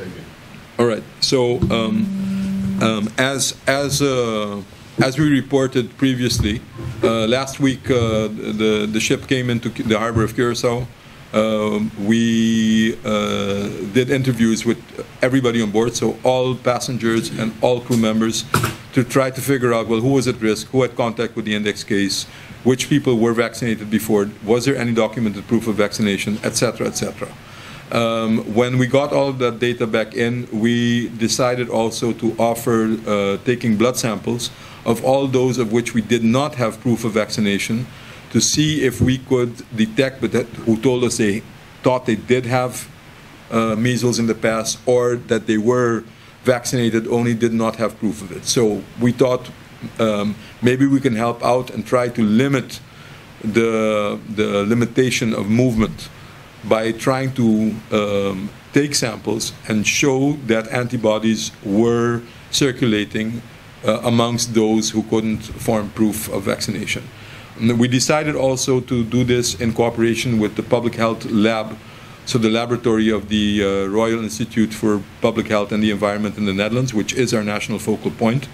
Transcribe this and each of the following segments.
Thank you. All right. So as we reported previously, last week the ship came into the harbor of Curacao. We did interviews with everybody on board, so all passengers and all crew members, to try to figure out, well, who was at risk, who had contact with the index case, which people were vaccinated before, was there any documented proof of vaccination, etc., etc. When we got all of that data back in, we decided also to offer taking blood samples of all those of which we did not have proof of vaccination, to see if we could detect, but who told us they thought they did have measles in the past, or that they were vaccinated, only did not have proof of it. So we thought maybe we can help out and try to limit the limitation of movement by trying to take samples and show that antibodies were circulating amongst those who couldn't form proof of vaccination. And we decided also to do this in cooperation with the Public Health Lab, so the laboratory of the Royal Institute for Public Health and the Environment in the Netherlands, which is our national focal point,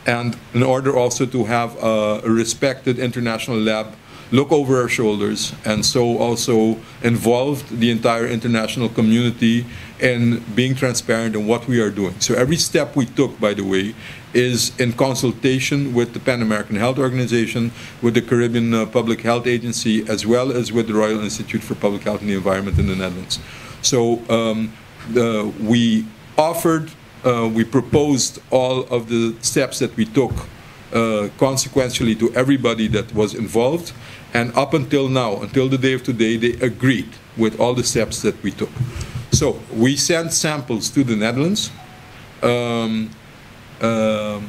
and in order also to have a respected international lab look over our shoulders, and so also involved the entire international community in being transparent in what we are doing. So every step we took, by the way, is in consultation with the Pan American Health Organization, with the Caribbean Public Health Agency, as well as with the Royal Institute for Public Health and the Environment in the Netherlands. So we proposed all of the steps that we took consequentially to everybody that was involved, and up until now, until the day of today, they agreed with all the steps that we took. So we sent samples to the Netherlands.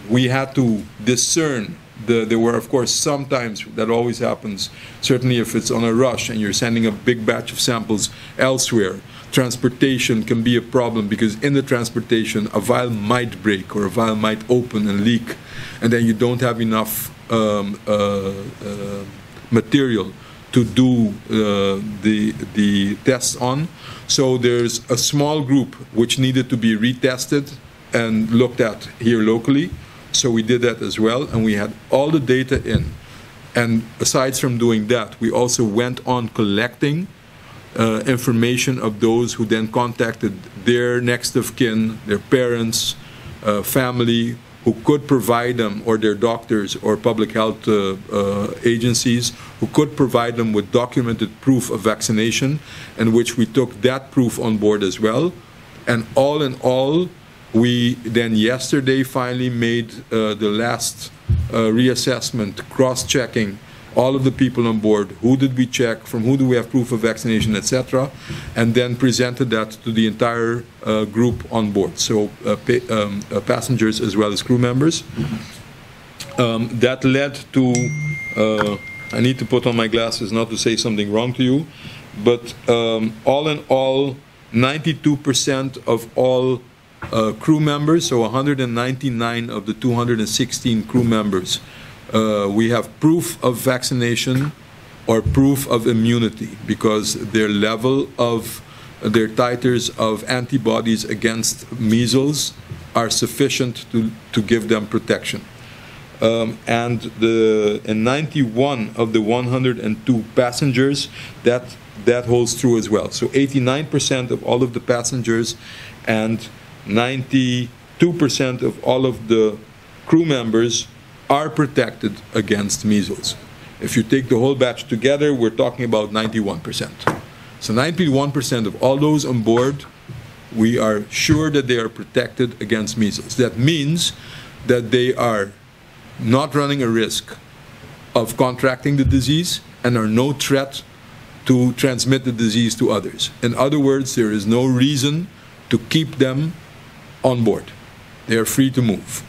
We had to discern. There were, of course, sometimes, that always happens, certainly if it's on a rush and you're sending a big batch of samples elsewhere, transportation can be a problem, because in the transportation a vial might break or a vial might open and leak, and then you don't have enough material to do the tests on. So there's a small group which needed to be retested and looked at here locally. So we did that as well, and we had all the data in. And aside from doing that, we also went on collecting information of those who then contacted their next of kin, their parents, family, who could provide them, or their doctors or public health agencies, who could provide them with documented proof of vaccination, and which we took that proof on board as well. And all in all, we then yesterday finally made the last reassessment, cross-checking all of the people on board. Who did we check? From who do we have proof of vaccination, etc.? And then presented that to the entire group on board, so passengers as well as crew members. That led to, I need to put on my glasses not to say something wrong to you, but all in all, 92% of all crew members, so 199 of the 216 crew members, we have proof of vaccination or proof of immunity, because their level of their titers of antibodies against measles are sufficient to give them protection. And in 91 of the 102 passengers, that holds true as well. So 89% of all of the passengers and 92% of all of the crew members are protected against measles. If you take the whole batch together, we're talking about 91%. So 91% of all those on board, we are sure that they are protected against measles. That means that they are not running a risk of contracting the disease and are no threat to transmit the disease to others. In other words, there is no reason to keep them on board. They are free to move.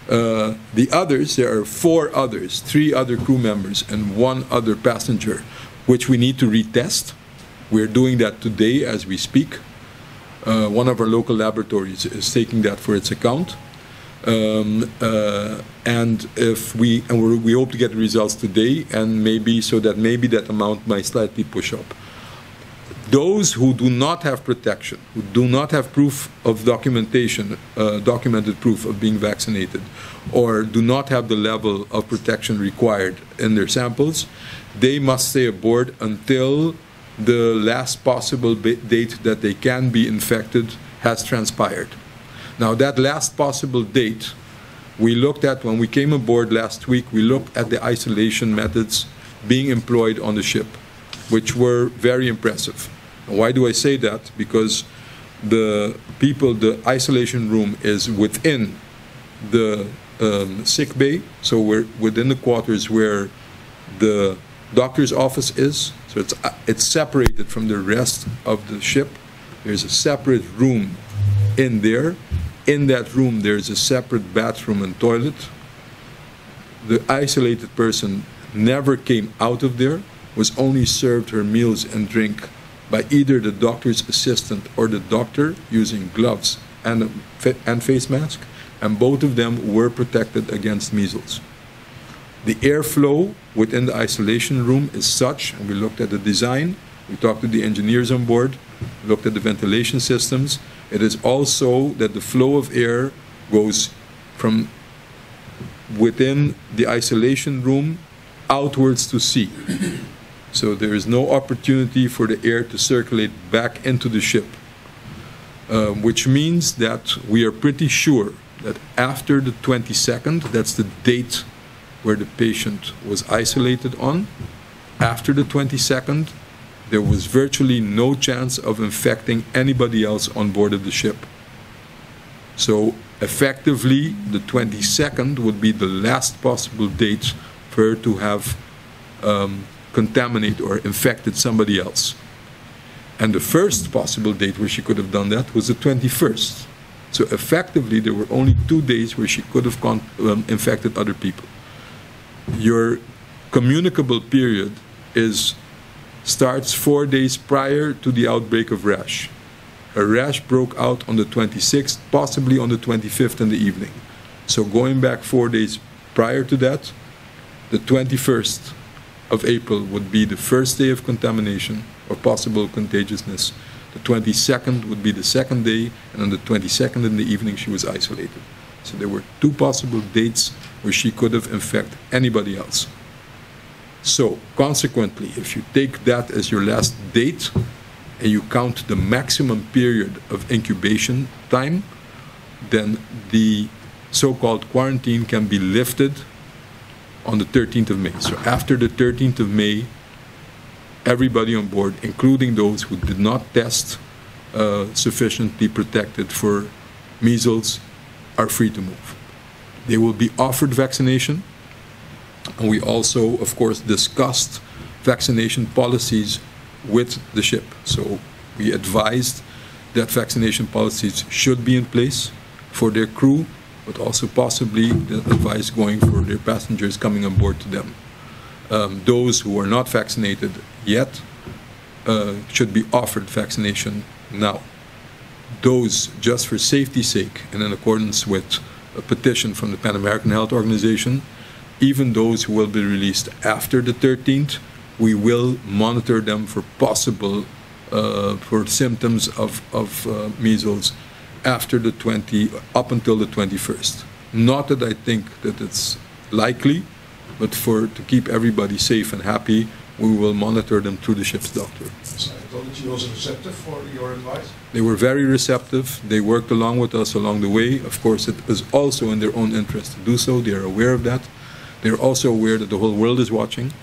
The others, there are 4 others, 3 other crew members and 1 other passenger, which we need to retest. We're doing that today as we speak. One of our local laboratories is taking that for its account. And we hope to get the results today, and maybe that amount might slightly push up. Those who do not have protection, who do not have proof of documentation, documented proof of being vaccinated, or do not have the level of protection required in their samples, they must stay aboard until the last possible date that they can be infected has transpired. Now, that last possible date, we looked at when we came aboard last week, we looked at the isolation methods being employed on the ship, which were very impressive. And why do I say that? Because the isolation room is within the sick bay, so we're within the quarters where the doctor's office is, so it's separated from the rest of the ship. There's a separate room in there. In that room, there's a separate bathroom and toilet. The isolated person never came out of there, was only served her meals and drink by either the doctor's assistant or the doctor using gloves and face mask, and both of them were protected against measles. The airflow within the isolation room is such, and we looked at the design, we talked to the engineers on board, looked at the ventilation systems. It is also that the flow of air goes from within the isolation room outwards to sea. So there is no opportunity for the air to circulate back into the ship, which means that we are pretty sure that after the 22nd, that's the date where the patient was isolated on, after the 22nd, there was virtually no chance of infecting anybody else on board of the ship. So effectively, the 22nd would be the last possible date for her to have contaminated or infected somebody else. And the first possible date where she could have done that was the 21st. So effectively, there were only 2 days where she could have infected other people. Your communicable period starts 4 days prior to the outbreak of rash. A rash broke out on the 26th, possibly on the 25th in the evening. So going back 4 days prior to that, the 21st of April would be the first day of contamination or possible contagiousness. The 22nd would be the second day, and on the 22nd in the evening she was isolated. So there were 2 possible dates where she could have infected anybody else. So consequently, if you take that as your last date and you count the maximum period of incubation time, then the so-called quarantine can be lifted on the 13th of May. So after the 13th of May, everybody on board, including those who did not test sufficiently protected for measles, are free to move. They will be offered vaccination, and we also, of course, discussed vaccination policies with the ship. So we advised that vaccination policies should be in place for their crew, but also possibly the advice going for their passengers coming on board to them. Those who are not vaccinated yet should be offered vaccination now. Those, just for safety's sake, and in accordance with a petition from the Pan American Health Organization, even those who will be released after the 13th, we will monitor them for possible for symptoms of measles after the up until the 21st. Not that I think that it's likely, but to keep everybody safe and happy, we will monitor them through the ship's doctor. Scientology was receptive for your advice? They were very receptive. They worked along with us along the way. Of course, it was also in their own interest to do so. They are aware of that. They're also aware that the whole world is watching.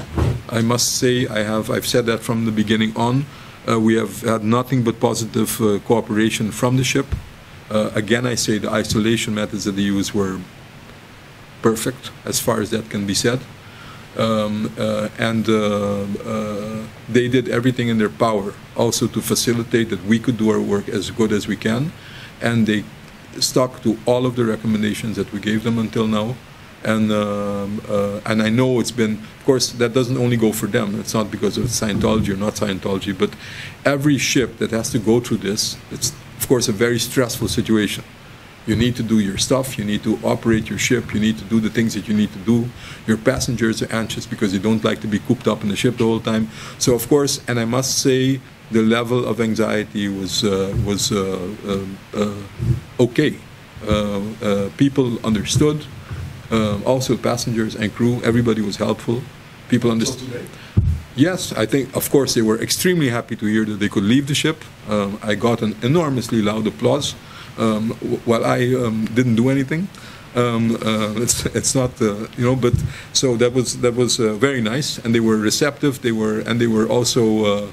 I must say, I've said that from the beginning on. We have had nothing but positive cooperation from the ship. Again, I say the isolation methods that they used were perfect, as far as that can be said. They did everything in their power also to facilitate that we could do our work as good as we can. And they stuck to all of the recommendations that we gave them until now. And I know it's been, of course, that doesn't only go for them. It's not because of Scientology or not Scientology, but every ship that has to go through this, it's, of course, a very stressful situation. You need to do your stuff, you need to operate your ship, you need to do the things that you need to do. Your passengers are anxious because they don't like to be cooped up in the ship the whole time. So, of course, and I must say, the level of anxiety was okay. People understood. Also, passengers and crew, everybody was helpful. People understood. Yes, I think, of course, they were extremely happy to hear that they could leave the ship. I got an enormously loud applause while I didn't do anything. It's not, but so that was very nice, and they were receptive. They were also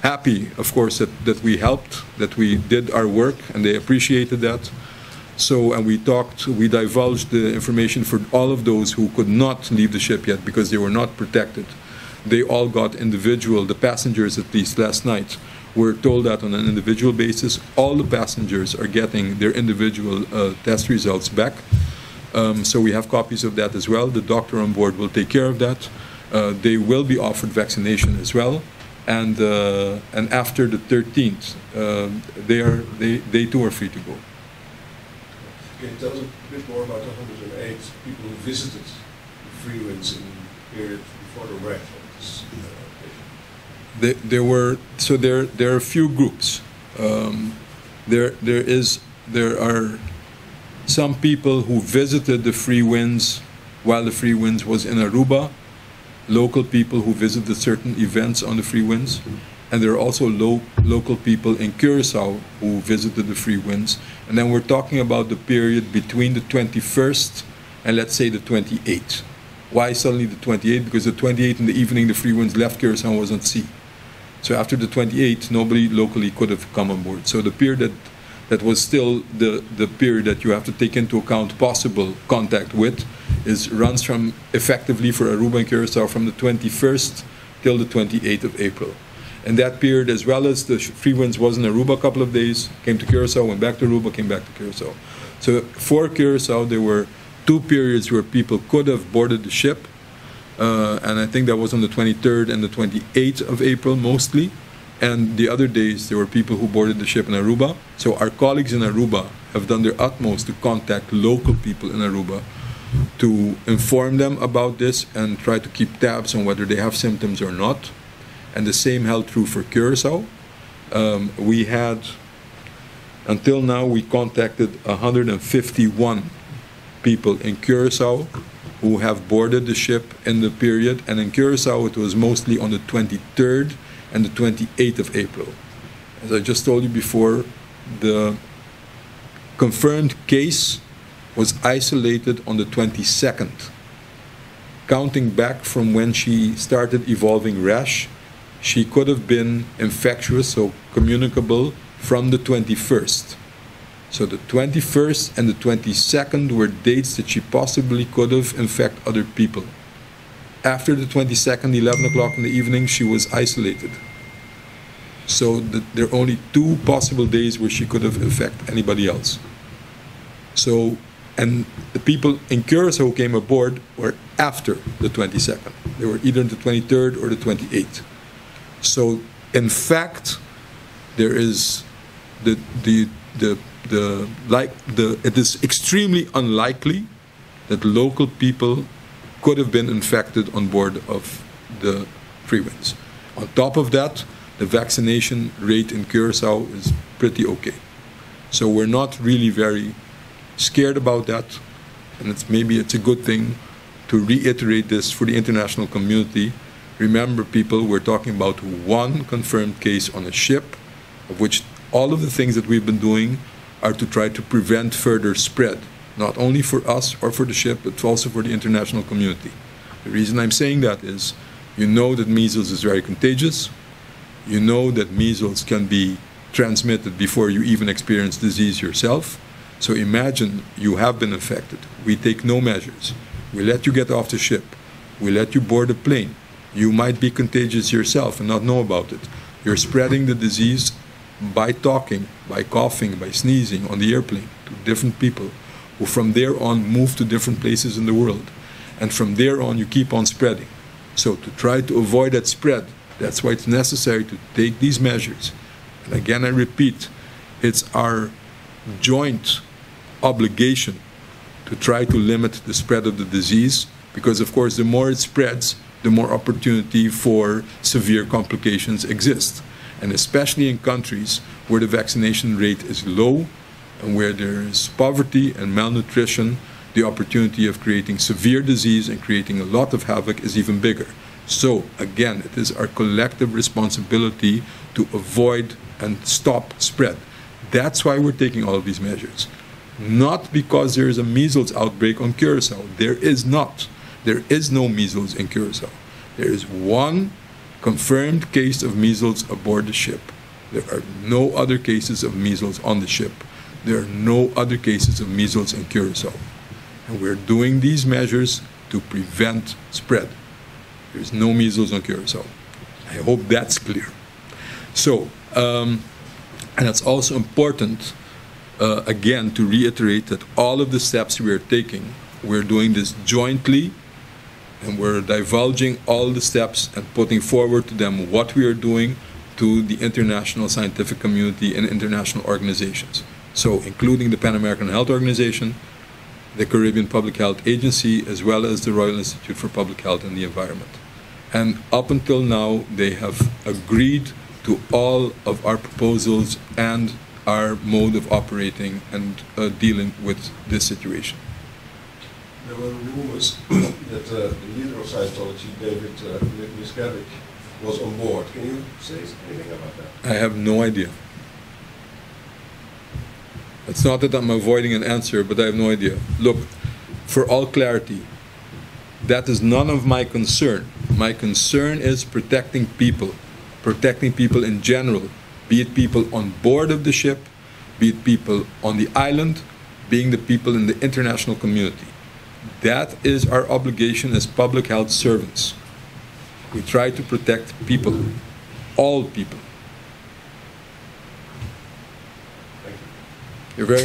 happy, of course, that we helped, that we did our work, and they appreciated that. So, and we divulged the information for all of those who could not leave the ship yet because they were not protected. They all got the passengers at least last night were told that on an individual basis. All the passengers are getting their individual test results back. So we have copies of that as well. The doctor on board will take care of that. They will be offered vaccination as well. And after the 13th, they too are free to go. Can you tell us a bit more about the 108 people who visited the FreeWinds in the period before the wreck of this patient? There are a few groups. There are some people who visited the FreeWinds while the FreeWinds was in Aruba, local people who visited certain events on the FreeWinds, and there are also local people in Curacao who visited the FreeWinds. And then we're talking about the period between the 21st and let's say the 28th. Why suddenly the 28th? Because the 28th in the evening the FreeWinds left Curacao and was at sea. So after the 28th, nobody locally could have come on board. So the period that was still the period that you have to take into account possible contact with runs from effectively for Aruba and Curacao from the 21st till the 28th of April. And that period, as well as the FreeWinds was in Aruba a couple of days, came to Curacao, went back to Aruba, came back to Curacao. So for Curacao, there were 2 periods where people could have boarded the ship, and I think that was on the 23rd and the 28th of April mostly. And the other days, there were people who boarded the ship in Aruba. So our colleagues in Aruba have done their utmost to contact local people in Aruba to inform them about this and try to keep tabs on whether they have symptoms or not. And the same held true for Curacao. We had, until now, we contacted 151 people in Curacao who have boarded the ship in the period. And in Curacao, it was mostly on the 23rd and the 28th of April. As I just told you before, the confirmed case was isolated on the 22nd. Counting back from when she started evolving rash, she could have been infectious, so communicable, from the 21st. So the 21st and the 22nd were dates that she possibly could have infected other people. After the 22nd, 11 o'clock in the evening, she was isolated. So there are only 2 possible days where she could have infected anybody else. So, and the people in Curacao who came aboard were after the 22nd. They were either the 23rd or the 28th. So, in fact, there is it is extremely unlikely that local people could have been infected on board of the FreeWinds. On top of that, the vaccination rate in Curacao is pretty okay. So we're not really very scared about that, and maybe it's a good thing to reiterate this for the international community. Remember, people, we're talking about 1 confirmed case on a ship, of which all of the things that we've been doing are to try to prevent further spread, not only for us or for the ship, but also for the international community. The reason I'm saying that is, you know that measles is very contagious. You know that measles can be transmitted before you even experience disease yourself. So imagine you have been infected. We take no measures. We let you get off the ship. We let you board a plane. You might be contagious yourself and not know about it. You're spreading the disease by talking, by coughing, by sneezing on the airplane to different people who from there on move to different places in the world. And from there on you keep on spreading. So to try to avoid that spread, that's why it's necessary to take these measures. And again, I repeat, it's our joint obligation to try to limit the spread of the disease, because of course the more it spreads, the more opportunity for severe complications exists. And especially in countries where the vaccination rate is low and where there is poverty and malnutrition, the opportunity of creating severe disease and creating a lot of havoc is even bigger. So, again, it is our collective responsibility to avoid and stop spread. That's why we're taking all of these measures. Not because there is a measles outbreak on Curacao. There is not. There is no measles in Curacao. There is one confirmed case of measles aboard the ship. There are no other cases of measles on the ship. There are no other cases of measles in Curacao. And we're doing these measures to prevent spread. There's no measles on Curacao. I hope that's clear. So, and it's also important, again, to reiterate that all of the steps we are taking, we're doing this jointly, and we're divulging all the steps and putting forward to them what we are doing to the international scientific community and international organizations. So, including the Pan American Health Organization, the Caribbean Public Health Agency, as well as the Royal Institute for Public Health and the Environment. And up until now, they have agreed to all of our proposals and our mode of operating and dealing with this situation. There were rumors that the leader of Scientology, David Miscavige, was on board. Can you say anything about that? I have no idea. It's not that I'm avoiding an answer, but I have no idea. Look, for all clarity, that is none of my concern. My concern is protecting people in general, be it people on board of the ship, be it people on the island, being the people in the international community. That is our obligation as public health servants. We try to protect people, all people. Thank you. You're very